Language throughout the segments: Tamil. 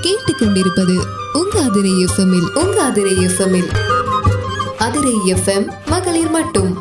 கேட்டுக்கொண்டிருப்பது உங்க அதிரை எஃப்எம்மில் அதிரை எஃப்எம் மகளிர் மட்டும்.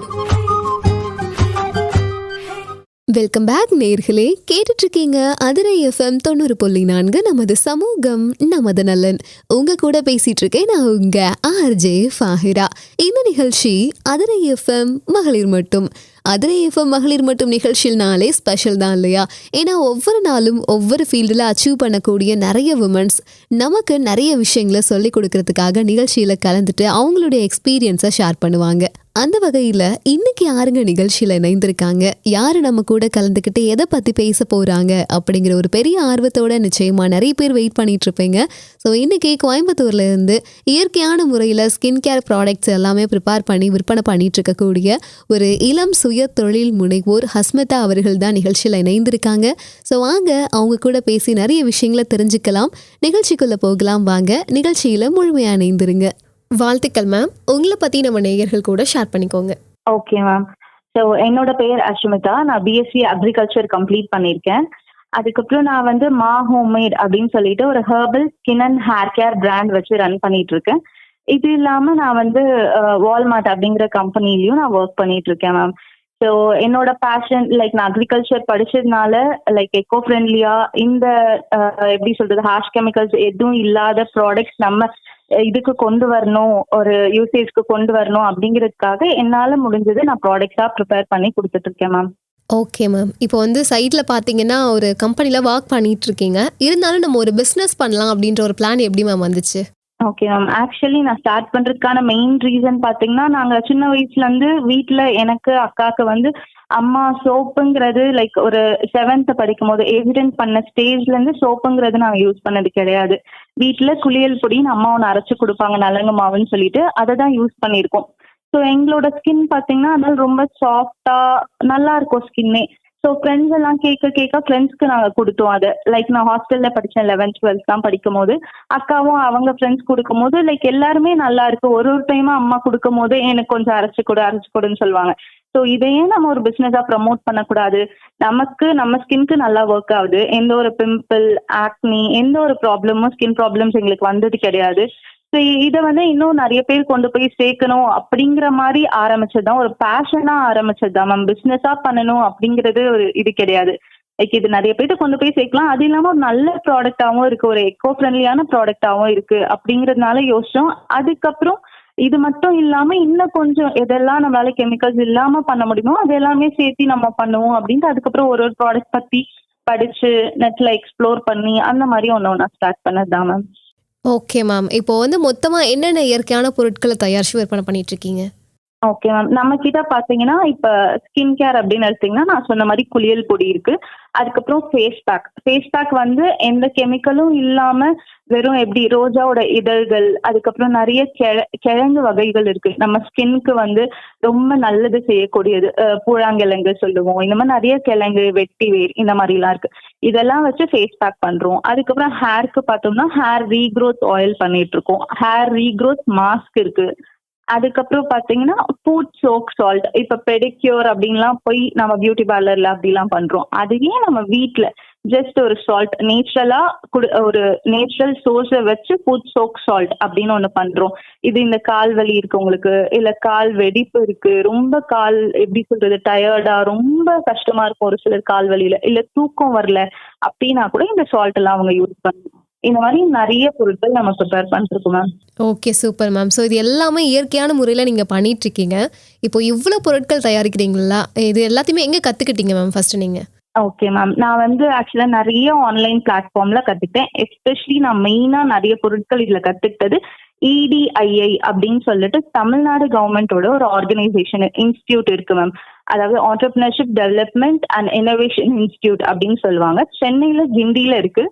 வெல்கம் பேக் நேர்களே, கேட்டுட்டு இருக்கீங்க அதிரை எஃப்எம் 90.4 நமது சமூகம் நமது நலன். உங்க கூட பேசிட்டு இருக்கேன் நான் உங்க ஆர்ஜே ஃபாஹிரா. இந்த நிகழ்ச்சி அதிரை எஃப்எம் மகளிர் மட்டும். அதிரை எஃப்எம் மகளிர் மட்டும் நிகழ்ச்சியினாலே ஸ்பெஷல் தான் இல்லையா? ஏன்னா ஒவ்வொரு நாளும் ஒவ்வொரு ஃபீல்டில் அச்சீவ் பண்ணக்கூடிய நிறைய விமன்ஸ் நமக்கு நிறைய விஷயங்களை சொல்லி கொடுக்கறதுக்காக நிகழ்ச்சியில் கலந்துட்டு அவங்களுடைய எக்ஸ்பீரியன்ஸை ஷேர் பண்ணுவாங்க. அந்த வகையில் இன்னைக்கு யாருங்க நிகழ்ச்சியில் இணைந்திருக்காங்க, யாரு நம்ம கூட கலந்துக்கிட்டு எதை பற்றி பேச போகிறாங்க அப்படிங்கிற ஒரு பெரிய ஆர்வத்தோட நிச்சயமாக நிறைய பேர் வெயிட் பண்ணிட்டு இருப்பீங்க. ஸோ இன்னைக்கு கோயம்புத்தூர்ல இருந்து இயற்கையான முறையில் ஸ்கின் கேர் ப்ராடக்ட்ஸ் எல்லாமே ப்ரிப்பேர் பண்ணி விற்பனை பண்ணிட்டு இருக்கக்கூடிய ஒரு இளம் சுய தொழில் முனைவோர் ஹஸ்மிதா அவர்கள் தான் நிகழ்ச்சியில் இணைந்திருக்காங்க. ஸோ வாங்க அவங்க கூட பேசி நிறைய விஷயங்களை தெரிஞ்சுக்கலாம். நிகழ்ச்சிக்குள்ளே போகலாம் வாங்க. நிகழ்ச்சியில் முழுமையாக இணைந்திருங்க. வாழ்த்துக்கள் மேம். உங்களை பற்றி நம்ம நேயர்கள் கூட ஷேர் பண்ணிக்கோங்க. Okay ma'am. ஸோ என்னோட பேர் அஷ்மிதா. நான் பிஎஸ்சி அக்ரிகல்ச்சர் கம்ப்ளீட் பண்ணியிருக்கேன். அதுக்கப்புறம் நான் வந்து மா ஹோம்மேட் அப்படின்னு சொல்லிட்டு ஒரு herbal skin and hair care brand வச்சு ரன் பண்ணிட்டு இருக்கேன். இது இல்லாமல் நான் வந்து வால்மார்ட் அப்படிங்கிற கம்பெனிலையும் நான் ஒர்க் பண்ணிட்டு இருக்கேன் மேம். ஸோ என்னோட பேஷன் நான் அக்ரிகல்ச்சர் படிச்சதுனால எக்கோ ஃப்ரெண்ட்லியா இந்த எப்படி சொல்றது ஹார்ஷ் கெமிக்கல்ஸ் எதுவும் இல்லாத ப்ராடக்ட்ஸ் நம்ம இதுக்கு கொண்டு வரணும், ஒரு யூசேஜ்க்கு கொண்டு வரணும் அப்படிங்கிறதுக்காக என்னால் முடிஞ்சது நான் ப்ராடக்ட்ஸாக ப்ரிப்பேர் பண்ணி கொடுத்துட்டு இருக்கேன் மேம். Okay ma'am. இப்போ வந்து சைட்டில் பார்த்தீங்கன்னா ஒரு கம்பெனியில் ஒர்க் பண்ணிட்டு இருக்கீங்க, இருந்தாலும் நம்ம ஒரு பிஸ்னஸ் பண்ணலாம் அப்படின்ற ஒரு பிளான் எப்படி மேம் வந்துச்சு? Okay ma'am. ஆக்சுவலி நான் ஸ்டார்ட் பண்ணுறதுக்கான மெயின் ரீசன் பார்த்தீங்கன்னா, நாங்கள் சின்ன வயசுலேருந்து வீட்டில் எனக்கு அக்காவுக்கு வந்து அம்மா சோப்புங்கிறது ஒரு 7th படிக்கும் போது எவிடென்ட் பண்ண ஸ்டேஜ்லேருந்து சோப்புங்கிறது நாங்கள் யூஸ் பண்ணது கிடையாது. வீட்டில் குளியல் பொடின்னு அம்மா ஒன்று அரைச்சி கொடுப்பாங்க, நலங்கு மாவுன்னு சொல்லிட்டு, அதை தான் யூஸ் பண்ணியிருக்கோம். ஸோ எங்களோட ஸ்கின் பார்த்தீங்கன்னா அதனால ரொம்ப சாஃப்டாக நல்லா இருக்கும் ஸ்கின்னே. ஸோ ஃப்ரெண்ட்ஸ் எல்லாம் கேட்க ஃப்ரெண்ட்ஸ்க்கு நாங்கள் கொடுத்தோம். அதை நான் ஹாஸ்டலில் படித்தேன், 11th 12th தான் படிக்கும் போது அக்காவும் அவங்க ஃப்ரெண்ட்ஸ் கொடுக்கும் போது எல்லாருமே நல்லா இருக்கு. ஒரு டைமாக அம்மா கொடுக்கும் போது எனக்கு கொஞ்சம் அரைச்சி கொடுன்னு சொல்லுவாங்க. ஸோ இதையே நம்ம ஒரு பிஸ்னஸாக ப்ரமோட் பண்ணக்கூடாது, நமக்கு நம்ம ஸ்கின்க்கு நல்லா ஒர்க் ஆகுது, எந்த ஒரு பிம்பிள் ஆக்னி எந்த ஒரு ப்ராப்ளமும் ஸ்கின் ப்ராப்ளம்ஸ் எங்களுக்கு வந்தது கிடையாது. ஸோ இதை வந்து இன்னும் நிறைய பேர் கொண்டு போய் சேர்க்கணும் அப்படிங்கிற மாதிரி ஆரம்பிச்சது தான், ஒரு பேஷனாக ஆரம்பிச்சது தான் மேம். பிஸ்னஸாக பண்ணணும் அப்படிங்கிறது ஒரு இது கிடையாது. இது நிறைய பேர்ட்டு கொண்டு போய் சேர்க்கலாம், அது இல்லாமல் ஒரு நல்ல ப்ராடக்டாகவும் இருக்குது, ஒரு எக்கோ ஃப்ரெண்ட்லியான ப்ராடக்டாகவும் இருக்குது அப்படிங்கிறதுனால யோசிச்சோம். அதுக்கப்புறம் இது மட்டும் இல்லாமல் இன்னும் கொஞ்சம் எதெல்லாம் நம்மளால கெமிக்கல்ஸ் இல்லாமல் பண்ண முடியுமோ அது எல்லாமே சேர்த்து நம்ம பண்ணுவோம் அப்படின்ட்டு அதுக்கப்புறம் ஒரு ப்ராடக்ட் பற்றி படித்து நெட்டில் எக்ஸ்ப்ளோர் பண்ணி அந்த மாதிரி ஒன்று ஸ்டார்ட் பண்ணது தான் மேம். Okay ma'am. இப்போ வந்து மொத்தமாக என்னென்ன இயற்கையான பொருட்களை தயாரித்து விற்பனை பண்ணிட்டு இருக்கீங்க? Okay ma'am. நம்ம கிட்ட பார்த்தீங்கன்னா இப்போ ஸ்கின் கேர் அப்படின்னு எடுத்தீங்கன்னா நான் சொன்ன மாதிரி குளியல் பொடி இருக்கு. அதுக்கப்புறம் ஃபேஸ் பேக் வந்து எந்த கெமிக்கலும் இல்லாமல் வெறும் எப்படி ரோஜாவோட இதழ்கள், அதுக்கப்புறம் நிறைய கிழங்கு வகைகள் இருக்கு நம்ம ஸ்கின்க்கு வந்து ரொம்ப நல்லது செய்யக்கூடியது. பூழாங்கிழங்கு சொல்லுவோம், இந்த மாதிரி நிறைய கிழங்கு, வெட்டி வேர், இந்த மாதிரிலாம் இருக்கு. இதெல்லாம் வச்சு ஃபேஸ் பேக் பண்றோம். அதுக்கப்புறம் ஹேருக்கு பார்த்தோம்னா ஹேர் ரீக்ரோத் ஆயில் பண்ணிட்டு இருக்கோம், ஹேர் ரீக்ரோத் மாஸ்க் இருக்கு. அதுக்கப்புறம் பார்த்தீங்கன்னா ஃபுட் சோக் சால்ட், இப்போ பெடிக்யூர் அப்படின்லாம் போய் நம்ம பியூட்டி பார்லர்ல அப்படிலாம் பண்றோம். அதையே நம்ம வீட்டில் ஜஸ்ட் ஒரு சால்ட் நேச்சுரலாக ஒரு நேச்சுரல் சோர்ஸை வச்சு ஃபுட் சோக் சால்ட் அப்படின்னு ஒன்று பண்றோம். இது இந்த கால் வலி இருக்கு உங்களுக்கு, இல்லை கால் வெடிப்பு இருக்கு, ரொம்ப கால் எப்படி சொல்றது டயர்டா ரொம்ப கஷ்டமா இருக்கும் ஒரு சிலர் கால் வலியில, இல்லை தூக்கம் வரல அப்படின்னா கூட இந்த சால்ட் எல்லாம் அவங்க யூஸ் பண்ணுவோம். இந்த மாதிரி நிறைய பொருட்கள் நம்ம ப்ரிப்பேர் பண்ணிருக்கோம் ma'am. Okay, super ma'am. So இது எல்லாமே இயற்கையான முறையில் நீங்கள் பண்ணிட்டு இருக்கீங்க. இப்போ இவ்வளோ பொருட்கள் தயாரிக்கிறீங்களா, இது எல்லாத்தையுமே எங்கே கற்றுக்கிட்டீங்க மேம் ஃபர்ஸ்ட் நீங்கள்? Okay ma'am. நான் வந்து ஆக்சுவலாக நிறைய ஆன்லைன் பிளாட்ஃபார்ம்ல கற்றுக்கிட்டேன். எஸ்பெஷலி நான் மெயினாக நிறைய பொருட்கள் இதில் கற்றுக்கிட்டது EDII அப்படின்னு சொல்லிட்டு தமிழ்நாடு கவர்மெண்டோட ஒரு ஆர்கனைசேஷன் இன்ஸ்டியூட் இருக்கு மேம். அதாவது entrepreneurship development and innovation institute அப்படின்னு சொல்லுவாங்க. சென்னையில் கிண்டியில் இருக்கு.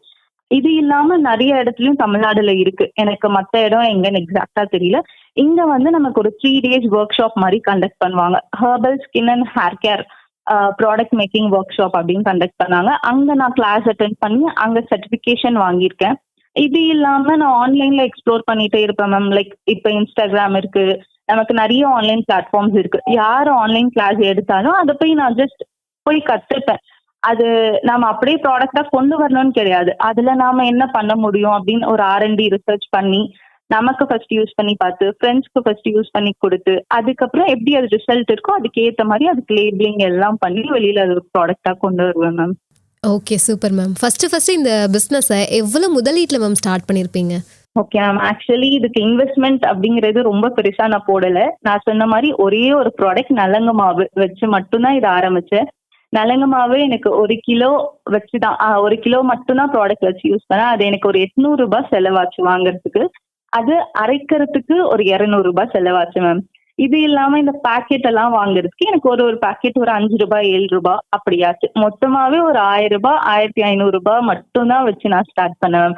இது இல்லாம நிறைய இடத்துலயும் தமிழ்நாடுல இருக்கு. எனக்கு மற்ற இடம் எங்கன்னு எக்ஸாக்டா தெரியல. இங்க வந்து நமக்கு ஒரு 3 days ஒர்க் ஷாப் மாதிரி கண்டக்ட் பண்ணுவாங்க. Herbal skin and hair care product making work shop அப்படின்னு கண்டக்ட் பண்ணாங்க. அங்க நான் கிளாஸ் அட்டென்ட் பண்ணி அங்க சர்டிபிகேஷன் வாங்கியிருக்கேன். இது இல்லாம நான் ஆன்லைன்ல எக்ஸ்ப்ளோர் பண்ணிட்டே இருப்பேன் மேம். இப்போ இன்ஸ்டாகிராம் இருக்கு, நமக்கு நிறைய ஆன்லைன் பிளாட்ஃபார்ம்ஸ் இருக்கு. யார் ஆன்லைன் கிளாஸ் எடுத்தாலும் அதை போய் நான் ஜஸ்ட் போய் கத்துப்பேன். அது நாம அப்படியே ப்ராடக்டா கொண்டு வரணும்னு கிடையாது. அதுல நாம என்ன பண்ண முடியும் அப்படின்னு ஒரு R&D ரிசர்ச் பண்ணி நமக்கு ஃபர்ஸ்ட் யூஸ் பண்ணி பார்த்து ஃப்ரெண்ட்ஸ்க்கு ஃபர்ஸ்ட் யூஸ் பண்ணி கொடுத்து அதுக்கப்புறம் எப்படி அது ரிசல்ட் இருக்கோ அதுக்கு ஏத்த மாதிரி அதுக்கு லேபிளிங் எல்லாம் பண்ணி வெளியில அது ஒரு ப்ராடக்டா கொண்டு வருவேன் ma'am. Okay, super ma'am. First இந்த பிசினஸை எவ்வளவு முதலீட்டுல மேம் ஸ்டார்ட் பண்ணிருப்பீங்க? Okay ma'am. ஆக்சுவலி இதுக்கு இன்வெஸ்ட்மெண்ட் அப்படிங்கிறது ரொம்ப பெருசா நான் போடல. நான் சொன்ன மாதிரி ஒரே ஒரு ப்ராடக்ட் நலங்கு மாவு வச்சு மட்டும்தான் இதை ஆரம்பிச்சேன். நலங்கு மாவு எனக்கு 1 கிலோ வச்சுதான் 1 கிலோ மட்டும்தான் ப்ராடக்ட் வச்சு யூஸ் பண்ணேன். அது எனக்கு ஒரு 800 ரூபாய் செலவாச்சு வாங்குறதுக்கு. அது அரைக்கிறதுக்கு ஒரு 200 ரூபாய் செலவாச்சு மேம். இது இல்லாம இந்த பாக்கெட் எல்லாம் வாங்குறதுக்கு எனக்கு ஒரு பாக்கெட் ஒரு 5 ரூபாய் 7 ரூபாய் அப்படியாச்சு. மொத்தமாவே ஒரு 1000 ரூபாய் 1500 ரூபாய் மட்டும்தான் வச்சு நான் ஸ்டார்ட் பண்ணேன்.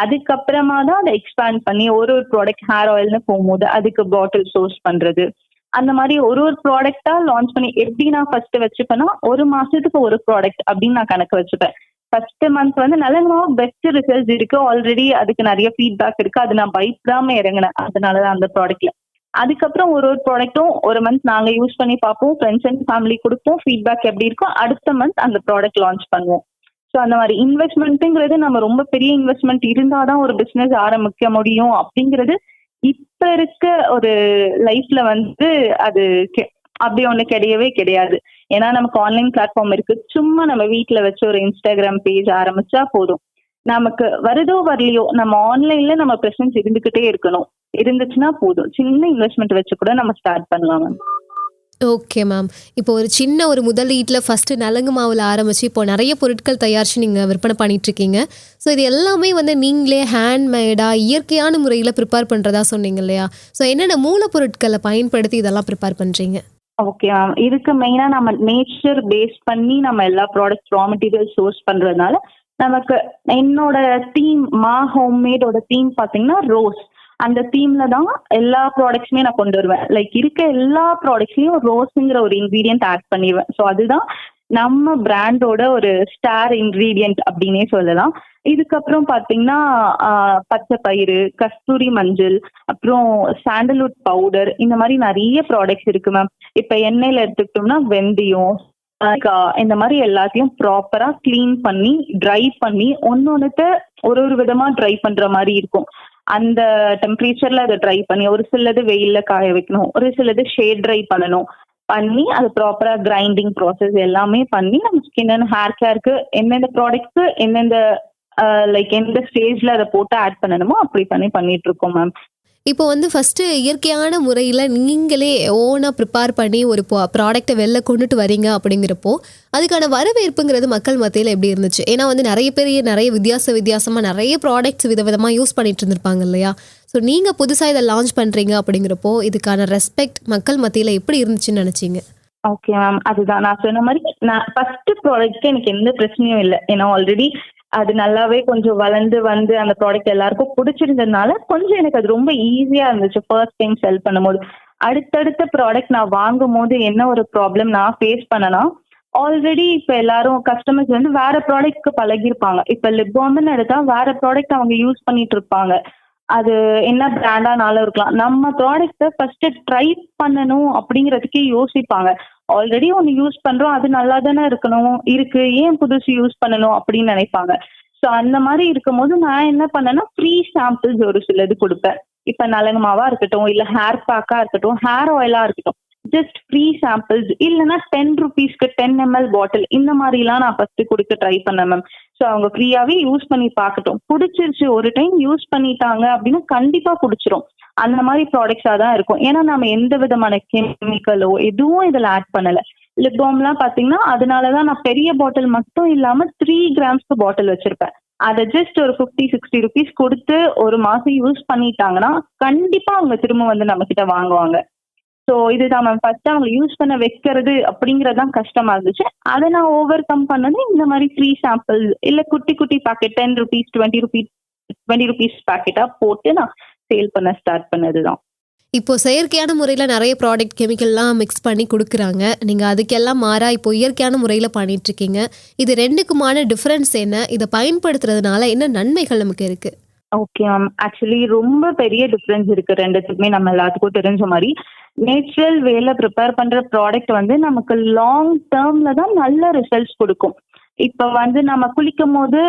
அதுக்கப்புறமா தான் அதை எக்ஸ்பேண்ட் பண்ணி ஒரு ப்ராடக்ட் ஹேர் ஆயில்னு போகும்போது அதுக்கு பாட்டில் சோர்ஸ் பண்றது அந்த மாதிரி ஒரு ப்ராடக்டா லான்ச் பண்ணி எப்படி நான் ஃபர்ஸ்ட் வச்சுப்பேன்னா ஒரு மாசத்துக்கு ஒரு ப்ராடக்ட் அப்படின்னு நான் கணக்கு வச்சுப்பேன். ஃபர்ஸ்ட் மந்த் வந்து நல்ல பெஸ்ட் ரிசல்ட்ஸ் இருக்கு. ஆல்ரெடி அதுக்கு நிறைய ஃபீட்பேக் இருக்கு. அது நான் பயப்படாம இறங்கினேன். அதனாலதான் அந்த ப்ராடக்ட்ல அதுக்கப்புறம் ஒரு ப்ராடக்ட்டும் ஒரு மந்த் நாங்க யூஸ் பண்ணி பார்ப்போம். ஃப்ரெண்ட்ஸ் அண்ட் ஃபேமிலி கொடுப்போம். ஃபீட்பேக் எப்படி இருக்கோ அடுத்த மந்த் அந்த ப்ராடக்ட் லான்ச் பண்ணுவோம். ஸோ அந்த மாதிரி இன்வெஸ்ட்மெண்ட்டுங்கிறது நம்ம ரொம்ப பெரிய இன்வெஸ்ட்மெண்ட் இருந்தாதான் ஒரு பிசினஸ் ஆரம்பிக்க முடியும் அப்படிங்கிறது இப்ப இருக்க ஒரு லைஃப்ல வந்து அது அப்படி ஒண்ணு கிடையவே கிடையாது. ஏன்னா நமக்கு ஆன்லைன் பிளாட்ஃபார்ம் இருக்கு. சும்மா நம்ம வீட்டுல வச்சு ஒரு இன்ஸ்டாகிராம் பேஜ் ஆரம்பிச்சா போதும். நமக்கு வருதோ வரலையோ நம்ம ஆன்லைன்ல நம்ம பிரசன்ஸ் இருந்துகிட்டே இருக்கணும். இருந்துச்சுன்னா போதும். சின்ன இன்வெஸ்ட்மெண்ட் வச்சு கூட நம்ம ஸ்டார்ட் பண்ணலாம். Okay ma'am. இப்போ ஒரு சின்ன ஒரு முதலீட்டில் ஃபஸ்ட்டு நலங்கு மாவில் ஆரம்பித்து இப்போ நிறைய பொருட்கள் தயாரித்து நீங்கள் விற்பனை பண்ணிகிட்ருக்கீங்க. ஸோ இது எல்லாமே வந்து நீங்களே ஹேண்ட்மேடாக இயற்கையான முறையில் ப்ரிப்பேர் பண்ணுறதா சொன்னீங்க இல்லையா? ஸோ என்னென்ன மூலப்பொருட்களை பயன்படுத்தி இதெல்லாம் ப்ரிப்பேர் பண்ணுறீங்க? Okay ma'am. இதுக்கு மெயினாக நம்ம நேச்சர் பேஸ் பண்ணி நம்ம எல்லா ப்ராடக்ட் ரா மெட்டீரியல் சோர்ஸ் பண்ணுறதுனால நமக்கு என்னோட தீம் ஹோம்மேடோட தீம் பார்த்தீங்கன்னா ரோஸ். அந்த தீம்ல தான் எல்லா ப்ராடக்ட்ஸுமே நான் கொண்டு வருவேன். லைக் இருக்க எல்லா ப்ராடக்ட்ஸ்லயும் ரோஸுங்கிற ஒரு இன்கிரீடியன்ட் ஆட் பண்ணிடுவேன். ஸோ அதுதான் நம்ம பிராண்டோட ஒரு ஸ்டார் இன்கிரீடியன்ட் அப்படின்னே சொல்லலாம். இதுக்கப்புறம் பார்த்தீங்கன்னா பச்சை பயிறு, கஸ்தூரி மஞ்சள், அப்புறம் சாண்டல்வுட் பவுடர், இந்த மாதிரி நிறைய ப்ராடக்ட்ஸ் இருக்கு மேம். இப்போ எண்ணெயில எடுத்துக்கிட்டோம்னா வெந்தயம், இந்த மாதிரி எல்லாத்தையும் ப்ராப்பரா கிளீன் பண்ணி ட்ரை பண்ணி ஒன்னொன்னுத்த ஒரு விதமா ட்ரை பண்ற மாதிரி இருக்கும். அந்த டெம்பரேச்சர்ல அதை ட்ரை பண்ணி ஒரு சிலது வெயில்ல காய வைக்கணும், ஒரு சிலது ஷேட் ட்ரை பண்ணி அது ப்ராப்பரா கிரைண்டிங் ப்ராசஸ் எல்லாமே பண்ணி நம்ம ஸ்கின் அண்ட் ஹேர் கேருக்கு எந்தெந்த ப்ராடக்ட்க்கு எந்தெந்த லைக் எந்த ஸ்டேஜ்ல அதை போட்டு ஆட் பண்ணணுமோ அப்படி பண்ணிட்டு இருக்கோம் மேம். இப்போ வந்து ஃபஸ்ட்டு இயற்கையான முறையில் நீங்களே ஓனாக ப்ரிப்பேர் பண்ணி ஒரு ப்ராடக்டை வெளில கொண்டுட்டு வரீங்க அப்படிங்கிறப்போ அதுக்கான வரவேற்புங்கிறது மக்கள் மத்தியில் எப்படி இருந்துச்சு? ஏன்னா வந்து நிறைய பேர் நிறைய வித்தியாசமாக நிறைய ப்ராடக்ட்ஸ் விதவிதமாக யூஸ் பண்ணிட்டு இருந்திருப்பாங்க இல்லையா? ஸோ நீங்கள் புதுசாக இதை லான்ச் பண்ணுறீங்க அப்படிங்கிறப்போ இதுக்கான ரெஸ்பெக்ட் மக்கள் மத்தியில் எப்படி இருந்துச்சுன்னு நினச்சிங்க? Okay ma'am. அதுதான் நான் சொன்ன மாதிரி நான் ஃபர்ஸ்ட் ப்ராடக்ட்க்கு எனக்கு எந்த பிரச்சனையும் இல்லை. ஏன்னா ஆல்ரெடி அது நல்லாவே கொஞ்சம் வளர்ந்து வந்து அந்த ப்ராடக்ட் எல்லாருக்கும் பிடிச்சிருந்ததுனால கொஞ்சம் எனக்கு அது ரொம்ப ஈஸியா இருந்துச்சு ஃபர்ஸ்ட் டைம் செல் பண்ணும்போது. அடுத்தடுத்த ப்ராடக்ட் நான் வாங்கும் போது என்ன ஒரு ப்ராப்ளம் நான் ஃபேஸ் பண்ணனா, ஆல்ரெடி இப்ப எல்லாரும் கஸ்டமர்ஸ் வந்து வேற ப்ராடக்ட்க்கு பழகிருப்பாங்க. இப்ப லிப் பாம்னு எடுத்தா வேற ப்ராடக்ட் அவங்க யூஸ் பண்ணிட்டு இருப்பாங்க. அது என்ன பிராண்டானாலும் இருக்கலாம். நம்ம ப்ராடக்ட்டை ஃபர்ஸ்ட் ட்ரை பண்ணணும் அப்படிங்கிறதுக்கே யோசிப்பாங்க. ஆல்ரெடி ஒன்று யூஸ் பண்றோம், அது நல்லா தானே இருக்கு, ஏன் புதுசு யூஸ் பண்ணணும் அப்படின்னு நினைப்பாங்க. ஸோ அந்த மாதிரி இருக்கும் போது நான் என்ன பண்ணேன்னா ஃப்ரீ சாம்பிள்ஸ் ஒரு சிலது கொடுப்பேன். இப்ப நலங்கு மாவா இருக்கட்டும், இல்ல ஹேர் பேக்கா இருக்கட்டும், ஹேர் ஆயிலா இருக்கட்டும், ஜஸ்ட் ஃப்ரீ சாம்பிள்ஸ் இல்லைன்னா 10 rupeesக்கு 10 ml பாட்டில் இந்த மாதிரிலாம் நான் ஃபர்ஸ்ட் கொடுக்க ட்ரை பண்ணேன் மேம். ஸோ அவங்க ஃப்ரீயாவே யூஸ் பண்ணி பார்க்கட்டும். பிடிச்சிருச்சு, ஒரு டைம் யூஸ் பண்ணிட்டாங்க அப்படின்னா கண்டிப்பா பிடிச்சிரும். அந்த மாதிரி ப்ராடக்ட்ஸா தான் இருக்கும். ஏன்னா நம்ம எந்த விதமான கெமிக்கலோ எதுவும் இதுல ஆட் பண்ணல. லிப் பாம்லாம் பாத்தீங்கன்னா அதனாலதான் நான் பெரிய பாட்டில் மட்டும் இல்லாம 3 grams பாட்டில் வச்சிருப்பேன். அதை ஜஸ்ட் ஒரு 50-60 rupees கொடுத்து ஒரு மாசம் யூஸ் பண்ணிட்டாங்கன்னா கண்டிப்பா அவங்க திரும்ப வந்து நம்ம கிட்ட வாங்குவாங்க. ஸோ இதுதான் மேம் ஃபர்ஸ்ட் அவங்க யூஸ் பண்ண வைக்கிறது அப்படிங்கறதுதான் கஷ்டமா இருந்துச்சு. அதை நான் ஓவர் கம் பண்ணது இந்த மாதிரி ஃப்ரீ சாம்பிள் இல்ல குட்டி குட்டி பாக்கெட் 10 rupees 20 rupees பாக்கெட்டா போட்டு நான் சேல் பண்ண ஸ்டார்ட் பண்ணதுதான். இப்போ செயற்கையான முறையில் நிறைய ப்ராடக்ட் கெமிக்கல்லாம் மிக்ஸ் பண்ணி கொடுக்குறாங்க. நீங்கள் அதுக்கெல்லாம் மாறா இப்போ இயற்கையான முறையில் பண்ணிட்டு இருக்கீங்க. இது ரெண்டுக்குமான டிஃப்ரென்ஸ் என்ன? இதை பயன்படுத்துறதுனால என்ன நன்மைகள் நமக்கு இருக்கு? Okay ma'am. ஆக்சுவலி ரொம்ப பெரிய டிஃப்ரென்ஸ் இருக்கு ரெண்டுத்துக்குமே. நம்ம எல்லாத்துக்கும் தெரிஞ்ச மாதிரி நேச்சுரல் வேல ப்ரிப்பேர் பண்ற ப்ராடக்ட் வந்து நமக்கு லாங் டேர்ம்ல தான் நல்ல ரிசல்ட்ஸ் கொடுக்கும். இப்ப வந்து நம்ம குளிக்கும் போது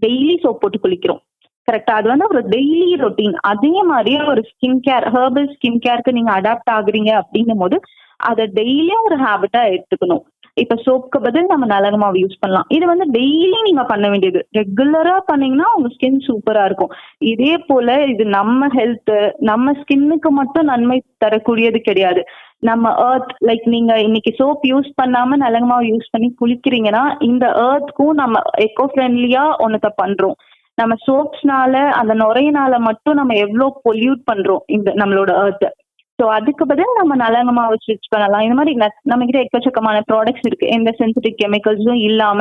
டெய்லி சோப் போட்டு குளிக்கிறோம். கரெக்ட்டா? அது வந்து ஒரு டெய்லி ரொட்டீன். அதே மாரியே ஒரு ஸ்கின் கேர், ஹெர்பல் ஸ்கின் கேர்க்கு நீங்க அடாப்ட் ஆகுறீங்க அப்படிங்கும்போது, அத டெய்லியும் ஒரு ஹேபிட்டா எடுத்துக்கணும். இப்ப சோப்புக்கு பதில் நம்ம நலங்கு மாவு யூஸ் பண்ணலாம். இது வந்து டெய்லி நீங்க பண்ண வேண்டியது. ரெகுலரா பண்ணீங்கன்னா உங்க ஸ்கின் சூப்பரா இருக்கும். இதே போல இது நம்ம ஹெல்த், நம்ம ஸ்கின்னுக்கு மட்டும் நன்மை தரக்கூடியது கிடையாது. நம்ம லைக் நீங்க இன்னைக்கு சோப் யூஸ் பண்ணாம நலங்கு மாவு யூஸ் பண்ணி குளிக்கிறீங்கன்னா, இந்த எர்த்க்கும் நம்ம எக்கோ ஃப்ரெண்ட்லியா ஒன்னத்த பண்றோம். நம்ம சோப்ஸ்னால அந்த நுரையினால மட்டும் நம்ம எவ்ளோ பொல்யூட் பண்றோம் இந்த நம்மளோட எர்த்த. ஸோ அதுக்கு பதில் நம்ம நலங்கு மாவு ஸ்விட்ச் பண்ணலாம். இந்த மாதிரி நம்மகிட்ட எக்கச்சக்கமான ப்ராடக்ட்ஸ் இருக்கு. எந்த சென்சிட்டிவ் கெமிக்கல்ஸும் இல்லாம.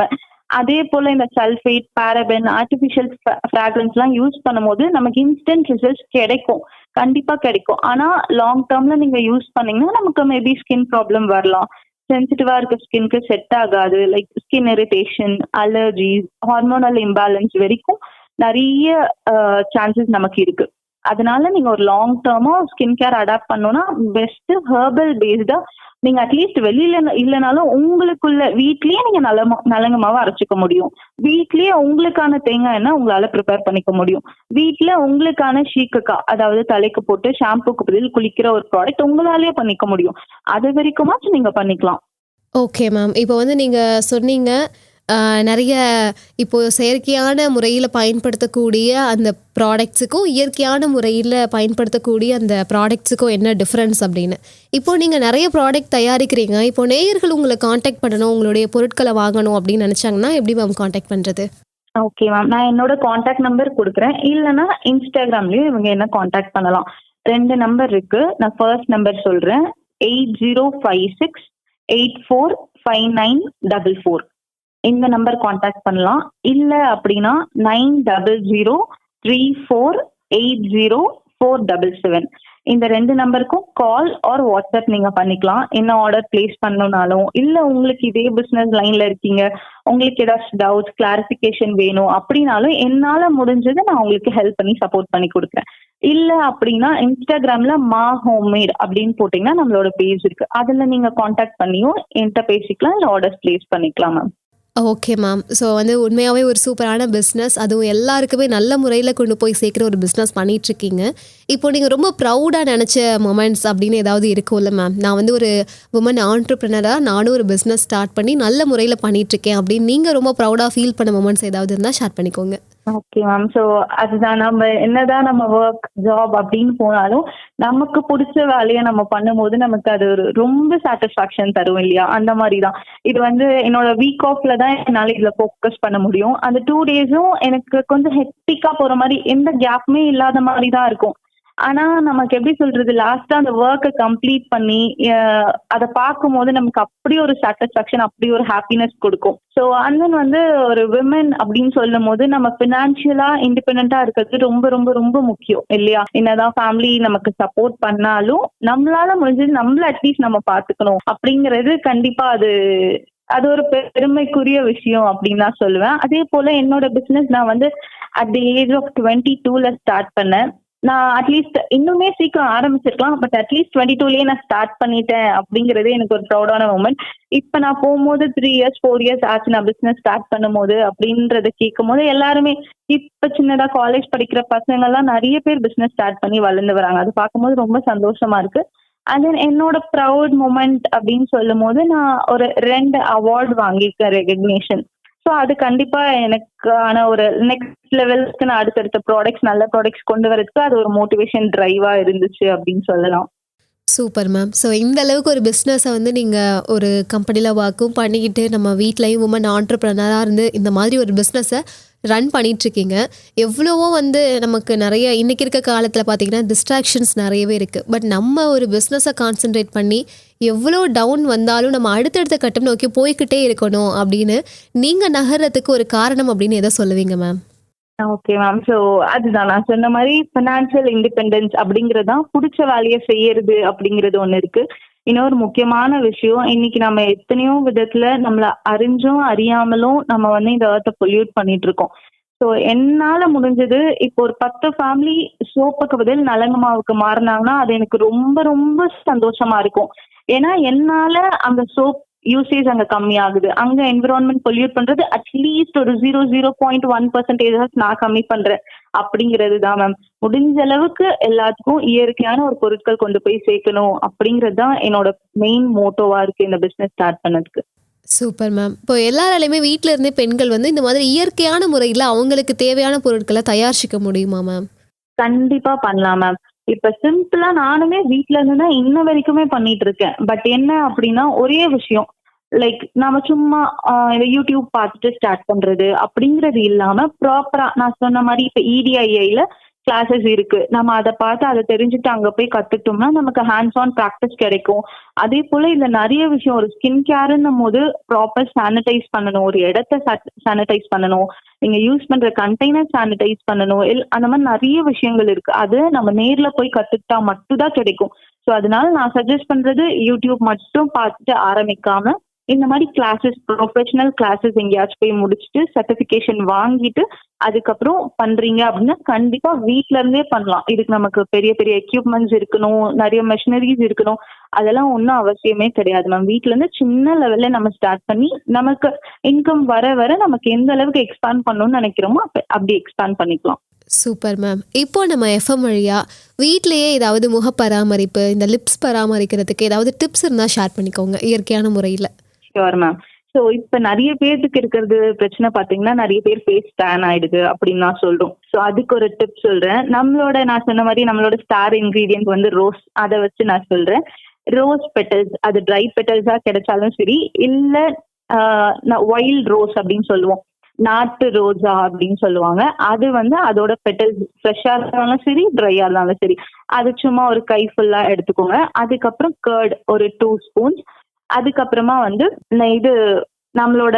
அதே போல இந்த சல்ஃபேட், பாரபென், ஆர்டிஃபிஷியல் ஃப்ராக்ரன்ஸ்லாம் யூஸ் பண்ணும்போது நமக்கு இன்ஸ்டன்ட் ரிசல்ட்ஸ் கிடைக்கும். கண்டிப்பா கிடைக்கும். ஆனா லாங் டேர்ம்ல நீங்க யூஸ் பண்ணீங்கன்னா நமக்கு மேபி ஸ்கின் ப்ராப்ளம் வரலாம். சென்சிட்டிவா இருக்க ஸ்கின்க்கு செட் ஆகாது. Like skin irritation, allergies, hormonal imbalance வரைக்கும் நெறைய சான்சஸ் நமக்கு இருக்கு. அதனால நீங்க ஒரு லாங் டேர்மா ஸ்கின் கேர் அடாப்ட் பண்ணணும்னா பெஸ்ட் ஹெர்பல் பேஸ்டா நீங்க அட்லீஸ்ட் வெளியில இல்லைனாலும் உங்களுக்குள்ள வீட்லயே நீங்க நலங்கு மாவை அரைச்சிக்க முடியும். வீட்லயே உங்களுக்கான தேங்காய் எண்ணெய் உங்களால ப்ரிப்பேர் பண்ணிக்க முடியும். வீட்ல உங்களுக்கான ஷீக்குக்கா, அதாவது தலைக்கு போட்டு ஷாம்புக்கு பதில் குளிக்கிற ஒரு ப்ராடக்ட் உங்களாலேயே பண்ணிக்க முடியும். அது வரைக்குமாச்சும் நீங்க பண்ணிக்கலாம். Okay ma'am. இப்போ வந்து நீங்க சொன்னீங்க, நெறைய இப்போ செயற்கையான முறையில பயன்படுத்தக்கூடிய அந்த ப்ராடக்ட்ஸுக்கும், இயற்கையான முறையில பயன்படுத்தக்கூடிய அந்த ப்ராடக்ட்ஸுக்கும் என்ன டிஃபரன்ஸ் அப்படின்னு. இப்போ நீங்க நெறைய ப்ராடக்ட் தயாரிக்கிறீங்க. இப்போ நேயர்கள் உங்கள கான்டாக்ட் பண்ணணும், உங்களுடைய பொருட்கள வாங்கணும் அப்படின்னு நெனச்சாங்கன்னா, எப்படி மேம் கான்டாக்ட் பண்றது? Okay ma'am. நான் என்னோட கான்டாக்ட் நம்பர் குடுக்குறேன். இல்லன்னா Instagramலயும் இவங்க என்ன கான்டாக்ட் பண்ணலாம். 2 நம்பர் இருக்கு. நான் ஃபர்ஸ்ட் நம்பர் சொல்றேன். 8056845944. இந்த நம்பர் கான்டாக்ட் பண்ணலாம். இல்ல அப்படின்னா 9034348047. இந்த 2 நம்பருக்கும் கால் ஆர் வாட்ஸ்அப் நீங்க பண்ணிக்கலாம். என்ன ஆர்டர் பிளேஸ் பண்ணணும்னாலும், இல்ல உங்களுக்கு இதே பிசினஸ் லைன்ல இருக்கீங்க, உங்களுக்கு ஏதாச்சும் டவுட்ஸ், கிளாரிஃபிகேஷன் வேணும் அப்படின்னாலும் என்னால முடிஞ்சதை நான் உங்களுக்கு ஹெல்ப் பண்ணி சப்போர்ட் பண்ணி கொடுக்குறேன். இல்ல அப்படின்னா இன்ஸ்டாகிராம்ல மா ஹோம்மேட் அப்படின்னு போட்டீங்கன்னா நம்மளோட பேஜ் இருக்கு. அதுல நீங்க கான்டாக்ட் பண்ணியும் என்கிட்ட பேசிக்கலாம், இல்ல ஆர்டர்ஸ் பிளேஸ் பண்ணிக்கலாம் மேம். Okay ma'am. ஸோ வந்து உண்மையாகவே ஒரு சூப்பரான பிஸ்னஸ், அதுவும் எல்லாருக்குமே நல்ல முறையில் கொண்டு போய் சேர்க்குற ஒரு பிஸ்னஸ் பண்ணிகிட்ருக்கீங்க. இப்போ நீங்கள் ரொம்ப ப்ரௌடாக நினச்ச மொமெண்ட்ஸ் அப்படின்னு ஏதாவது இருக்கும்ல மேம்? நான் வந்து ஒரு உமன் ஆண்டர்ப்ரனராக நானும் ஒரு பிஸ்னஸ் ஸ்டார்ட் பண்ணி நல்ல முறையில் பண்ணிகிட்ருக்கேன் அப்படின்னு நீங்கள் ரொம்ப ப்ரௌடாக ஃபீல் பண்ண மொமெண்ட்ஸ் ஏதாவது இருந்தால் ஷேர் பண்ணிக்கோங்க. Okay ma'am. ஸோ அதுதான், நம்ம என்னதான் நம்ம ஒர்க் ஜாப் அப்படின்னு போனாலும் நமக்கு பிடிச்ச வேலையை நம்ம பண்ணும்போது நமக்கு அது ஒரு ரொம்ப சாட்டிஸ்ஃபேக்ஷன் தரும் இல்லையா? அந்த மாதிரி தான் இது வந்து என்னோட வீக் ஆஃப்ல தான் என்னால் இதில் ஃபோக்கஸ் பண்ண முடியும். அந்த 2 டேஸும் எனக்கு கொஞ்சம் ஹெக்டிக்காக போகிற மாதிரி, எந்த கேப்புமே இல்லாத மாதிரி தான் இருக்கும். ஆனா நமக்கு எப்படி சொல்றது, லாஸ்டா அந்த ஒர்க்கை கம்ப்ளீட் பண்ணி அதை பார்க்கும்போது நமக்கு அப்படி ஒரு சாட்டிஸ்ஃபேக்ஷன், அப்படி ஒரு ஹாப்பினஸ் கொடுக்கும். ஸோ அண்ணன் வந்து ஒரு விமன் அப்படின்னு சொல்லும் போது நம்ம ஃபினான்ஷியலா இண்டிபெண்டா இருக்கிறது ரொம்ப ரொம்ப ரொம்ப முக்கியம் இல்லையா? என்னதான் ஃபேமிலி நமக்கு சப்போர்ட் பண்ணாலும் நம்மளால முடிஞ்சது நம்மள அட்லீஸ்ட் நம்ம பார்த்துக்கணும் அப்படிங்கிறது கண்டிப்பா அது ஒரு பெருமைக்குரிய விஷயம் அப்படின்னு தான் சொல்லுவேன். அதே போல என்னோட பிசினஸ் நான் வந்து அட் தி ஏஜ் ஆஃப் 22ல ஸ்டார்ட் பண்ணேன். நான் அட்லீஸ்ட் இன்னுமே சீக்கிரம் ஆரம்பிச்சிருக்கலாம், பட் அட்லீஸ்ட் 22லயே நான் ஸ்டார்ட் பண்ணிட்டேன் அப்படிங்கிறதே எனக்கு ஒரு ப்ரௌடான மூமெண்ட். இப்போ நான் போகும்போது 3 இயர்ஸ் 4 இயர்ஸ் ஆச்சு நான் பிஸ்னஸ் ஸ்டார்ட் பண்ணும்போது அப்படின்றத கேட்கும் போது எல்லாருமே இப்போ சின்னதாக காலேஜ் படிக்கிற பசங்கள்லாம் நிறைய பேர் பிஸ்னஸ் ஸ்டார்ட் பண்ணி வளர்ந்து வராங்க. அது பார்க்கும்போது ரொம்ப சந்தோஷமா இருக்கு. அண்ட் தென் என்னோட ப்ரௌட் மூமெண்ட் அப்படின்னு சொல்லும் போது நான் ஒரு 2 அவார்டு வாங்கியிருக்கேன், ரெகக்னேஷன். ஸோ அது கண்டிப்பா எனக்கான ஒரு நெக்ஸ்ட் லெவலுக்கு நான் அடுத்தடுத்த ப்ராடக்ட்ஸ், நல்ல ப்ராடக்ட்ஸ் கொண்டு வரதுக்கு அது ஒரு மோட்டிவேஷன் டிரைவா இருந்துச்சு அப்படின்னு சொல்லலாம். Super ma'am. ஸோ இந்த அளவுக்கு ஒரு பிஸ்னஸை வந்து நீங்கள் ஒரு கம்பெனியில் ஒர்க்கும் பண்ணிக்கிட்டு நம்ம வீட்லையும் உமன் ஆண்டர்ப்ரனராக இருந்து இந்த மாதிரி ஒரு பிஸ்னஸை ரன் பண்ணிகிட்ருக்கீங்க. எவ்வளவோ வந்து நமக்கு நிறைய இன்றைக்கி இருக்க காலத்தில் பார்த்திங்கன்னா டிஸ்ட்ராக்ஷன்ஸ் நிறையவே இருக்குது. பட் நம்ம ஒரு பிஸ்னஸை கான்சென்ட்ரேட் பண்ணி எவ்வளோ டவுன் வந்தாலும் நம்ம அடுத்தடுத்த கட்டம் நோக்கி போய்கிட்டே இருக்கணும் அப்படின்னு நீங்கள் நகர்றதுக்கு ஒரு காரணம் அப்படின்னு எதை சொல்லுவீங்க மேம்? Okay ma'am. ஸோ அதுதான் நான் சொன்ன மாதிரி ஃபினான்ஷியல் இண்டிபெண்டன்ஸ் அப்படிங்கிறது தான், பிடிச்ச வேலையை செய்யறது அப்படிங்கிறது ஒன்று இருக்கு. இன்னொரு முக்கியமான விஷயம், இன்னைக்கு நம்ம எத்தனையோ விதத்துல நம்மள அறிஞ்சும் அறியாமலும் நம்ம வந்து இந்த எர்த்தை பொல்யூட் பண்ணிட்டு இருக்கோம். ஸோ என்னால முடிஞ்சது இப்போ ஒரு 10 ஃபேமிலி சோப்புக்கு பதில் நலங்கு மாவுக்கு மாறினாங்கன்னா அது எனக்கு ரொம்ப ரொம்ப சந்தோஷமா இருக்கும். ஏன்னா என்னால அந்த சோப் யூசேஜ் அங்க கம்மி ஆகுது, அங்க என்விரான்மெண்ட் பொல்யூட் பண்றது அட்லீஸ்ட் ஒரு 0.1% நான் கம்மி பண்றேன் அப்படிங்கிறது தான் மேம். முடிஞ்ச அளவுக்கு எல்லாத்துக்கும் இயற்கையான ஒரு பொருட்கள் கொண்டு போய் சேர்க்கணும் அப்படிங்கிறது தான் என்னோட மெயின் மோட்டோவா இருக்கு இந்த பிசினஸ் ஸ்டார்ட் பண்ணதுக்கு. Super ma'am. இப்போ எல்லாராலையுமே வீட்ல இருந்தே பெண்கள் வந்து இந்த மாதிரி இயற்கையான முறையில அவங்களுக்கு தேவையான பொருட்கள தயாரிச்சுக்க முடியுமா மேம்? கண்டிப்பா பண்ணலாம் மேம். இப்ப சிம்பிளா நானுமே வீட்ல இருந்து தான் இன்ன வரைக்குமே பண்ணிட்டு இருக்கேன். பட் என்ன அப்படின்னா ஒரே விஷயம், லைக் நாம சும்மா இந்த யூடியூப் பார்த்துட்டு ஸ்டார்ட் பண்றது அப்படிங்கிறது இல்லாம ப்ராப்பரா நான் சொன்ன மாதிரி இப்ப EDIIல கிளாஸஸ் இருக்கு. நம்ம அதை பார்த்து அதை தெரிஞ்சுட்டு அங்க போய் கத்துட்டோம்னா நமக்கு ஹேண்ட்ஸ் ஆன் ப்ராக்டிஸ் கிடைக்கும். அதே போல இதுல நிறைய விஷயம், ஒரு ஸ்கின் கேர்ன்னும் போது ப்ராப்பர் சானிடைஸ் பண்ணணும், ஒரு இடத்த சானிடைஸ் பண்ணணும், நீங்க யூஸ் பண்ற கண்டெய்னர் சானிடைஸ் பண்ணணும், அந்த மாதிரி நிறைய விஷயங்கள் இருக்கு. அது நம்ம நேர்ல போய் கத்துக்கிட்டா மட்டும் தான் கிடைக்கும். ஸோ அதனால நான் சஜஸ்ட் பண்றது யூடியூப் மட்டும் பார்த்துட்டு ஆரம்பிக்காம இந்த மாதிரி கிளாஸஸ், ப்ரொஃபஷனல் கிளாஸஸ் எங்கேயாச்சும் போய் முடிச்சுட்டு சர்டிஃபிகேஷன் வாங்கிட்டு அதுக்கப்புறம் பண்றீங்க அப்படின்னா கண்டிப்பா வீட்ல இருந்தே பண்ணலாம். இதுக்கு நமக்கு பெரிய பெரிய எக்யூப்மெண்ட்ஸ் இருக்கணும், நிறைய மெஷினரிஸ் இருக்கணும், அதெல்லாம் ஒன்றும் அவசியமே கிடையாது மேம். வீட்ல இருந்து சின்ன லெவல்ல நம்ம ஸ்டார்ட் பண்ணி நமக்கு இன்கம் வர வர நமக்கு எந்த அளவுக்கு எக்ஸ்பேண்ட் பண்ணணும்னு நினைக்கிறோமோ அப்படி எக்ஸ்பேண்ட் பண்ணிக்கலாம். Super ma'am. இப்போ நம்ம எஃப்எம் வழியா வீட்லயே ஏதாவது முக பராமரிப்பு, இந்த லிப்ஸ் பராமரிக்கிறதுக்கு ஏதாவது டிப்ஸ் இருந்தா ஷேர் பண்ணிக்கோங்க இயற்கையான முறையில. Sure ma'am. ஸோ இப்ப நிறைய பேருக்கு இருக்கிறது பிரச்சனை பாத்தீங்கன்னா நிறைய பேர் ஃபேஸ் டேன் ஆயிடுது அப்படின்னு நான் சொல்றோம். ஸோ அதுக்கு ஒரு டிப் சொல்றேன். நான் சொன்ன மாதிரி நம்மளோட ஸ்டார் இன்கிரீடியன்ட் வந்து ரோஸ். அதை வச்சு நான் சொல்றேன். ரோஸ் பெட்டல்ஸ், அது ட்ரை பெட்டல்ஸா கிடைச்சாலும் சரி, இல்ல வைல்ட் ரோஸ் அப்படின்னு சொல்லுவோம், நாட்டு ரோஜா அப்படின்னு சொல்லுவாங்க. அது வந்து அதோட பெட்டல்ஸ் ஃப்ரெஷ்ஷா இருந்தாலும் சரி, ட்ரையா இருந்தாலும் சரி, அது சும்மா ஒரு கை ஃபுல்லா எடுத்துக்கோங்க. அதுக்கப்புறம் கர்ட் ஒரு 2 ஸ்பூன்ஸ், அதுக்கப்புறமா வந்து இது நம்மளோட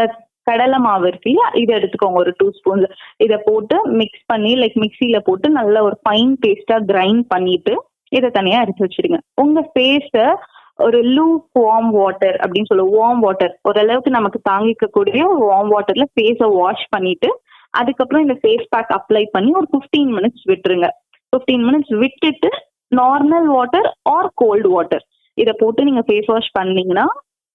கடலை மாவு இருக்கு இல்லையா, இதை எடுத்துக்கோங்க ஒரு 2 ஸ்பூன்ஸ். இதை போட்டு மிக்ஸ் பண்ணி லைக் மிக்சியில போட்டு நல்ல ஒரு ஃபைன் பேஸ்டா கிரைண்ட் பண்ணிட்டு இதை தனியா எடுத்து வச்சிடுங்க. உங்க ஃபேஸ ஒரு லூப் வார்ம் வாட்டர் அப்படின்னு சொல்லுவோம், வார்ம் வாட்டர் ஓரளவுக்கு நமக்கு தாங்கிக்கக்கூடிய ஒரு வார்ம் வாட்டர்ல ஃபேஸை வாஷ் பண்ணிட்டு அதுக்கப்புறம் இந்த ஃபேஸ் பேக் அப்ளை பண்ணி ஒரு 15 மினிட்ஸ் விட்டுருங்க. 15 மினிட்ஸ் விட்டுட்டு normal water or cold water இதை போட்டு நீங்க ஃபேஸ் வாஷ் பண்ணீங்கன்னா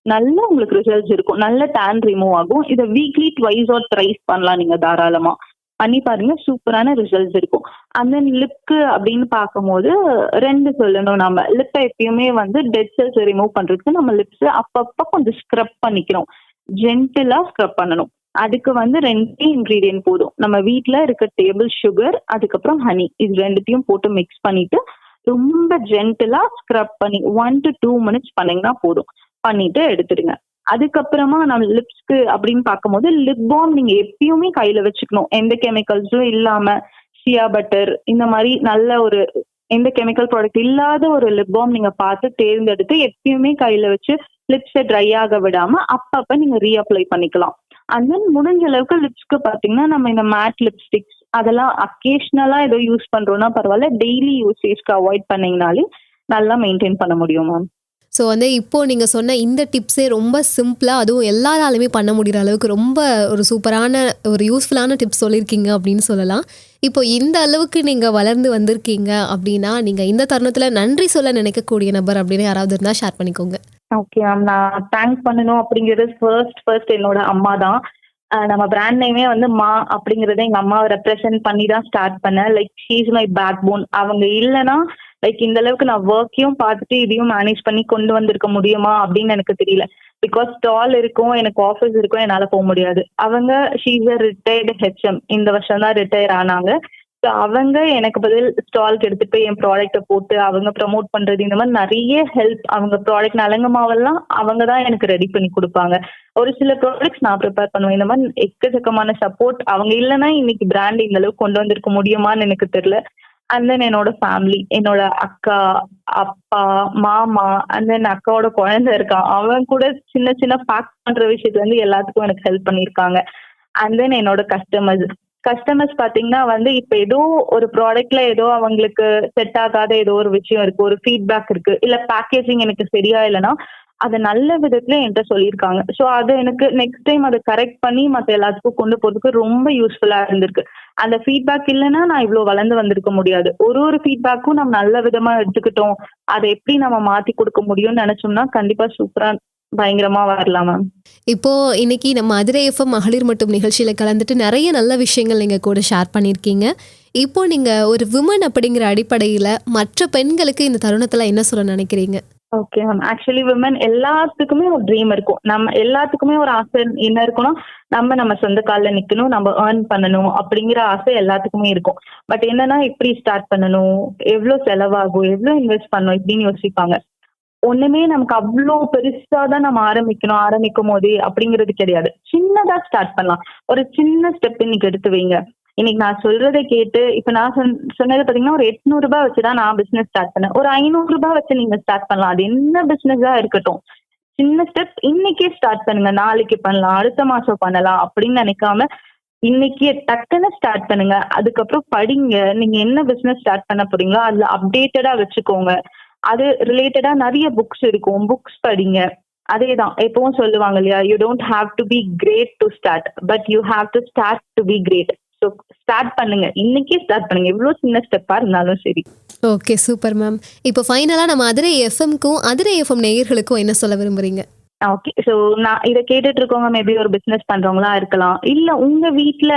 நல்ல உங்களுக்கு ரிசல்ட்ஸ் இருக்கும், நல்ல டேன் ரிமூவ் ஆகும். இதை வீக்லி 2 or 3 பண்ணலாம், நீங்க தாராளமா பண்ணி பாருங்க, சூப்பரான ரிசல்ட்ஸ் இருக்கும். அந்த லிப்க்கு அப்படின்னு பார்க்கும்போது 2 சொல்லணும். நம்ம லிப்பை எப்பயுமே வந்து டெட் செல்ஸ் ரிமூவ் பண்றதுக்கு நம்ம லிப்ஸ் அப்பப்ப கொஞ்சம் ஸ்க்ரப் பண்ணிக்கணும், ஜென்டிலா ஸ்க்ரப் பண்ணணும். அதுக்கு வந்து 2 இன்கிரீடியன்ட் போதும். நம்ம வீட்ல இருக்க டேபிள் சுகர், அதுக்கப்புறம் ஹனி, இது 2த்தையும் போட்டு மிக்ஸ் பண்ணிட்டு ரொம்ப ஜென்டிலா ஸ்க்ரப் பண்ணி 1 to 2 மினிட்ஸ் பண்ணீங்கன்னா போதும். பண்ணிட்டு எடுத்துடுங்க. அதுக்கப்புறமா நம்ம லிப்ஸ்க்கு அப்படின்னு பார்க்கும்போது லிப் பாம் நீங்க எப்பயுமே கையில வச்சுக்கணும், எந்த கெமிக்கல்ஸும் இல்லாம ஷியா பட்டர் இந்த மாதிரி நல்ல ஒரு எந்த கெமிக்கல் ப்ராடக்ட் இல்லாத ஒரு லிப் பாம் நீங்க பார்த்து தேர்ந்தெடுத்து எப்பயுமே கையில வச்சு லிப்ஸை ட்ரை ஆக விடாம அப்பப்ப நீங்க ரீஅப்ளை பண்ணிக்கலாம். அண்ட் தென் முடிஞ்ச அளவுக்கு லிப்ஸ்க்கு பாத்தீங்கன்னா நம்ம இந்த மேட் லிப்ஸ்டிக்ஸ் அதெல்லாம் அக்கேஷனலா ஏதோ யூஸ் பண்றோம்னா பரவாயில்ல, டெய்லி யூசேஜ்க்கு அவாய்ட் பண்ணீங்கனாலே நல்லா மெயின்டைன் பண்ண முடியும் மேம். ஸோ வந்து இப்போ நீங்கள் சொன்ன இந்த டிப்ஸே ரொம்ப சிம்பிளாக, அதுவும் எல்லாராலுமே பண்ண முடிகிற அளவுக்கு ரொம்ப ஒரு சூப்பரான ஒரு யூஸ்ஃபுல்லான டிப்ஸ் சொல்லியிருக்கீங்க அப்படின்னு சொல்லலாம். இப்போ இந்த அளவுக்கு நீங்கள் வளர்ந்து வந்திருக்கீங்க அப்படின்னா நீங்கள் இந்த தருணத்தில் நன்றி சொல்ல நினைக்கக்கூடிய நபர் அப்படின்னு யாராவது இருந்தால் ஷேர் பண்ணிக்கோங்க. ஓகே மேம், நான் தேங்க் பண்ணணும் அப்படிங்கிறது ஃபர்ஸ்ட் என்னோட அம்மா தான். நம்ம பிராண்ட் நேமே வந்து மா அப்படிங்கறத எங்க அம்மாவை ரெப்ரசென்ட் பண்ணி தான் ஸ்டார்ட் பண்ணேன். Like she is my backbone. அவங்க இல்லைன்னா லைக் இந்த அளவுக்கு நான் ஒர்க்கையும் பார்த்துட்டு இதையும் மேனேஜ் பண்ணி கொண்டு வந்திருக்க முடியுமா அப்படின்னு எனக்கு தெரியல. பிகாஸ் ஸ்டால் இருக்கும், எனக்கு ஆஃபீஸ் இருக்கும், என்னால போக முடியாது. அவங்க she is a retired HM, இந்த வருஷம் தான் ரிட்டையர் ஆனாங்க. ஸோ அவங்க எனக்கு பதில் ஸ்டால்க்கு எடுத்துட்டு போய் என் ப்ராடக்ட்டை போட்டு அவங்க ப்ரமோட் பண்றது இந்த மாதிரி நிறைய ஹெல்ப். அவங்க ப்ராடக்ட் நலங்கு மாவெல்லாம் அவங்க தான் எனக்கு ரெடி பண்ணி கொடுப்பாங்க. ஒரு சில ப்ராடக்ட்ஸ் நான் ப்ரிப்பேர் பண்ணுவேன். இந்த மாதிரி எக்கச்சக்கமான சப்போர்ட். அவங்க இல்லைன்னா இன்னைக்கு பிராண்ட் இந்த அளவுக்கு கொண்டு வந்திருக்க முடியுமான்னு எனக்கு தெரியல. அண்ட் தென் என்னோட ஃபேமிலி, என்னோட அக்கா, அப்பா, மாமா, அண்ட் தென் அக்காவோட குழந்தை இருக்கான், அவன் கூட சின்ன சின்ன பேக் பண்ற விஷயத்துல இருந்து எல்லாத்துக்கும் எனக்கு ஹெல்ப் பண்ணியிருக்காங்க. அண்ட் தென் என்னோட கஸ்டமர்ஸ் பாத்தீங்கன்னா வந்து இப்ப ஏதோ ஒரு ப்ராடக்ட்ல ஏதோ அவங்களுக்கு செட் ஆகாத ஏதோ ஒரு விஷயம் இருக்கு, ஒரு ஃபீட்பேக் இருக்கு, இல்ல பேக்கேஜிங் எனக்கு சரியா இல்லைன்னா அதை நல்ல விதத்துல என்கிட்ட சொல்லியிருக்காங்க. ஸோ அது எனக்கு நெக்ஸ்ட் டைம் அதை கரெக்ட் பண்ணி மற்ற எல்லாத்துக்கும் கொண்டு போறதுக்கு ரொம்ப யூஸ்ஃபுல்லா இருந்திருக்கு. அந்த ஃபீட்பேக் இல்லைன்னா நான் இவ்வளவு வளர்ந்து வந்திருக்க முடியாது. ஒரு ஃபீட்பேக்கும் நம்ம நல்ல விதமா எடுத்துக்கிட்டோம், அதை எப்படி நம்ம மாத்தி கொடுக்க முடியும்னு நினைச்சோம்னா கண்டிப்பா சூப்பரா பயங்கரமா வரலாம் மேம். இப்போ இன்னைக்கு நம்ம அதிரை எஃப்எம் மகளிர் மட்டும் நிகழ்ச்சியில கலந்துட்டு நிறைய நல்ல விஷயங்கள் நீங்க கூட ஷேர் பண்ணியிருக்கீங்க. இப்போ நீங்க ஒரு விமன் அப்படிங்கிற அடிப்படையில மற்ற பெண்களுக்கு இந்த தருணத்துல என்ன சொல்ல நினைக்கிறீங்க? Okay ma'am. ஆக்சுவலி விமன் எல்லாத்துக்குமே ஒரு ட்ரீம் இருக்கும். நம்ம எல்லாத்துக்குமே ஒரு ஆசை என்ன இருக்கணும், நம்ம சொந்த கால்ல நிக்கணும், நம்ம ஏர்ன் பண்ணணும் அப்படிங்கிற ஆசை எல்லாத்துக்குமே இருக்கும். பட் என்னன்னா எப்படி ஸ்டார்ட் பண்ணணும், எவ்வளவு செலவாகும், எவ்வளவு இன்வெஸ்ட் பண்ணணும் இப்படின்னு யோசிப்பாங்க. ஒண்ணுமே நமக்கு அவ்வளோ பெருசா தான் நம்ம ஆரம்பிக்கும் போதே அப்படிங்கிறது கிடையாது. சின்னதா ஸ்டார்ட் பண்ணலாம். ஒரு சின்ன ஸ்டெப் இன்னைக்கு எடுத்து வைங்க. இன்னைக்கு நான் சொல்றதை கேட்டு இப்ப நான் சொன்னது பாத்தீங்கன்னா ஒரு 800 ரூபாய் வச்சுதான் நான் பிசினஸ் ஸ்டார்ட் பண்ணேன். ஒரு 500 ரூபாய் வச்சு நீங்க ஸ்டார்ட் பண்ணலாம். அது என்ன பிசினஸா இருக்கட்டும். சின்ன ஸ்டெப் இன்னைக்கே ஸ்டார்ட் பண்ணுங்க. நாளைக்கு பண்ணலாம், அடுத்த மாசம் பண்ணலாம் அப்படின்னு நினைக்காம இன்னைக்கு டக்குன்னு ஸ்டார்ட் பண்ணுங்க. அதுக்கப்புறம் படிங்க. நீங்க என்ன பிசினஸ் ஸ்டார்ட் பண்ண போறீங்களோ அதுல அப்டேட்டடா வச்சுக்கோங்க. அது ரிலேட்டடா நிறைய புக்ஸ் இருக்கும், புக்ஸ் படிங்க. அதேதான் எப்பவும் சொல்லுவாங்க இல்லையா, you don't have to be great to start, but you have to start to be great. So start பண்ணுங்க, இன்னைக்கே ஸ்டார்ட் பண்ணுங்க, எவ்வளவு சின்ன ஸ்டெப்பா இருந்தாலும் சரி. Okay, super ma'am. இப்போ ஃபைனலா நம்ம அதிரை எஃப்எம்க்கும் அதிரை எஃப்எம் நேயர்களுக்கும் என்ன சொல்ல விரும்புறீங்க? ஓகே, ஸோ நான் இதை கேட்டுட்டு இருக்கவங்க மேபி ஒரு பிசினஸ் பண்றவங்களா இருக்கலாம், இல்ல உங்க வீட்டுல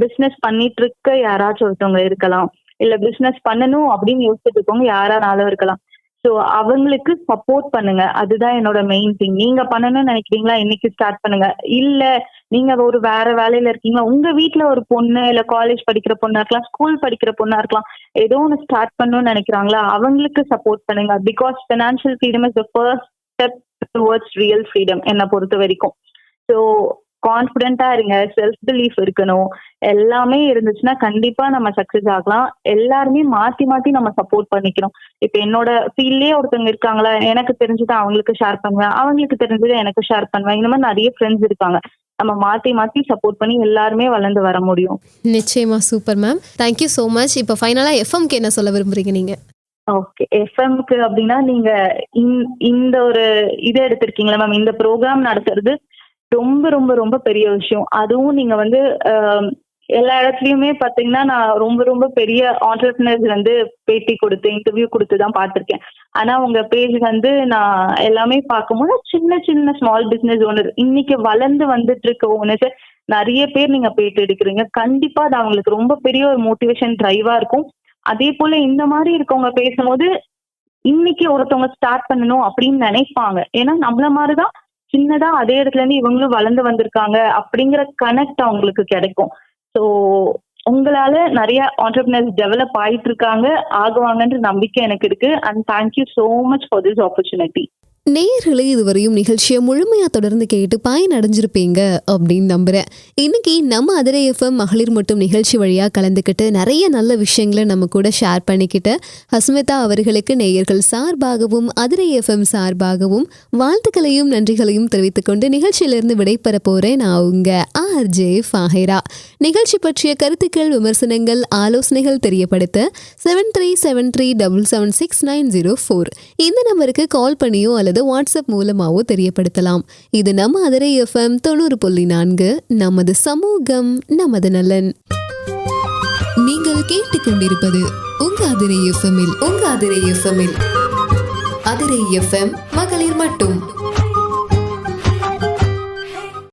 பிசினஸ் பண்ணிட்டு இருக்க யாராச்சும் ஒருத்தவங்க இருக்கலாம், இல்ல பிசினஸ் பண்ணணும் அப்படின்னு யோசிச்சுட்டு இருக்கவங்க யாரானாலும் இருக்கலாம். ஸோ அவங்களுக்கு சப்போர்ட் பண்ணுங்க. அதுதான் என்னோட மெயின் திங். நீங்க பண்ணணும்னு நினைக்கிறீங்களா, இன்னைக்கு ஸ்டார்ட் பண்ணுங்க. இல்ல நீங்க ஒரு வேற வேலையில இருக்கீங்களா, உங்க வீட்டுல ஒரு பொண்ணு இல்ல காலேஜ் படிக்கிற பொண்ணா இருக்கலாம், ஸ்கூல் படிக்கிற பொண்ணா இருக்கலாம், ஏதோ ஒன்று ஸ்டார்ட் பண்ணணும்னு நினைக்கிறாங்களா, அவங்களுக்கு சப்போர்ட் பண்ணுங்க. Because financial freedom is the first step towards real freedom என்னை பொறுத்த வரைக்கும். ஸோ கான்ஃபிடென்ட்டா இருங்க, செல்ஃப் பிலீஃப் இருக்கணும். எல்லாமே இருந்துச்சுன்னா கண்டிப்பா நம்ம சக்சஸ் ஆகலாம். எல்லாருமே மாத்தி மாத்தி நம்ம சப்போர்ட் பண்ணிக்கணும். இப்ப என்னோட ஃபீல்ட்லயே ஒருத்தவங்க இருக்காங்களா, எனக்கு தெரிஞ்சதை அவங்களுக்கு ஷேர் பண்ணுவேன், அவங்களுக்கு தெரிஞ்சதை எனக்கு ஷேர் பண்ணுவேன். இந்த மாதிரி நிறைய ஃப்ரெண்ட்ஸ் இருக்காங்க. நம்ம மாத்தி மாத்தி சப்போர்ட் பண்ணி எல்லாருமே வளர்ந்து வர முடியும். நிச்சயமா. Super ma'am, thank you so much. இப்போ ஃபைனலா எஃப்எம்க்கு என்ன சொல்ல விரும்புறீங்க நீங்க? ஓகே, எஃப்எம்க்கு அப்படின்னா நீங்க இந்த ஒரு இதை எடுத்திருக்கீங்களா மேம், இந்த ப்ரோக்ராம் நடத்துறது ரொம்ப ரொம்ப ரொம்ப பெரிய விஷயம். அதுவும் நீங்க வந்து எல்லா இடத்துலயுமே பாத்தீங்கன்னா நான் ரொம்ப ரொம்ப பெரிய ஆண்டர்பிரினர்ஸ் வந்து பேட்டி கொடுத்து இன்டர்வியூ கொடுத்து தான் பார்த்திருக்கேன். ஆனா உங்க பேஜ் வந்து நான் எல்லாமே பார்க்கும்போது சின்ன சின்ன ஸ்மால் பிசினஸ் ஓனர், இன்னைக்கு வளர்ந்து வந்துட்டு இருக்க ஓனர்ஸ் நிறைய பேர் நீங்க பேட்டி எடுக்கிறீங்க. கண்டிப்பா அது அவங்களுக்கு ரொம்ப பெரிய ஒரு மோட்டிவேஷன் டிரைவா இருக்கும். அதே போல இந்த மாதிரி இருக்கவங்க பேசும்போது இன்னைக்கு ஒருத்தவங்க ஸ்டார்ட் பண்ணணும் அப்படின்னு நினைப்பாங்க. ஏன்னா நம்மள மாதிரிதான் சின்னதா அதே இடத்துல இருந்து இவங்களும் வளர்ந்து வந்திருக்காங்க அப்படிங்கிற கனெக்ட் அவங்களுக்கு கிடைக்கும். ஸோ உங்களால நிறைய ஆண்டர்பிரினர்ஸ் டெவலப் ஆயிட்டு இருக்காங்க, ஆகுவாங்கன்ற நம்பிக்கை எனக்கு இருக்கு. And thank you so much for this opportunity. நேயர்களே, இதுவரையும் நிகழ்ச்சியை முழுமையா தொடர்ந்து கேட்டு பயனடைஞ்சிருப்பீங்க அப்படின்னு நம்புறேன். இன்னைக்கு நம்ம அதிரை எஃப்எம் மகளிர் மட்டும் நிகழ்ச்சி வழியா கலந்துக்கிட்டு நிறைய நல்ல விஷயங்களை நம்ம கூட ஷேர் பண்ணிக்கிட்டு ஹஸ்மிதா அவர்களுக்கு நேயர்கள் சார்பாகவும் அதிரை எஃப்எம் சார்பாகவும் வாழ்த்துக்களையும் நன்றிகளையும் தெரிவித்துக் கொண்டு நிகழ்ச்சியிலிருந்து விடைபெற போறேன். நான் உங்க ஆர்ஜே ஃபாஹிரா. நிகழ்ச்சி பற்றிய கருத்துக்கள், விமர்சனங்கள், ஆலோசனைகள் தெரியப்படுத்த 7373776904 இந்த நம்பருக்கு கால் பண்ணியோ அல்லது வாட்ஸ்அப் மூலமாவோ தெரியப்படுத்தலாம். இது நம்ம அதிரை எஃப்எம் 90.4, நமது சமூகம் நமது நலன். நீங்கள் கேட்டுக்கொண்டிருப்பது உங்க அதிரை எஃப்எம்மில் அதிரை எஃப்எம் மகளிர் மட்டும்.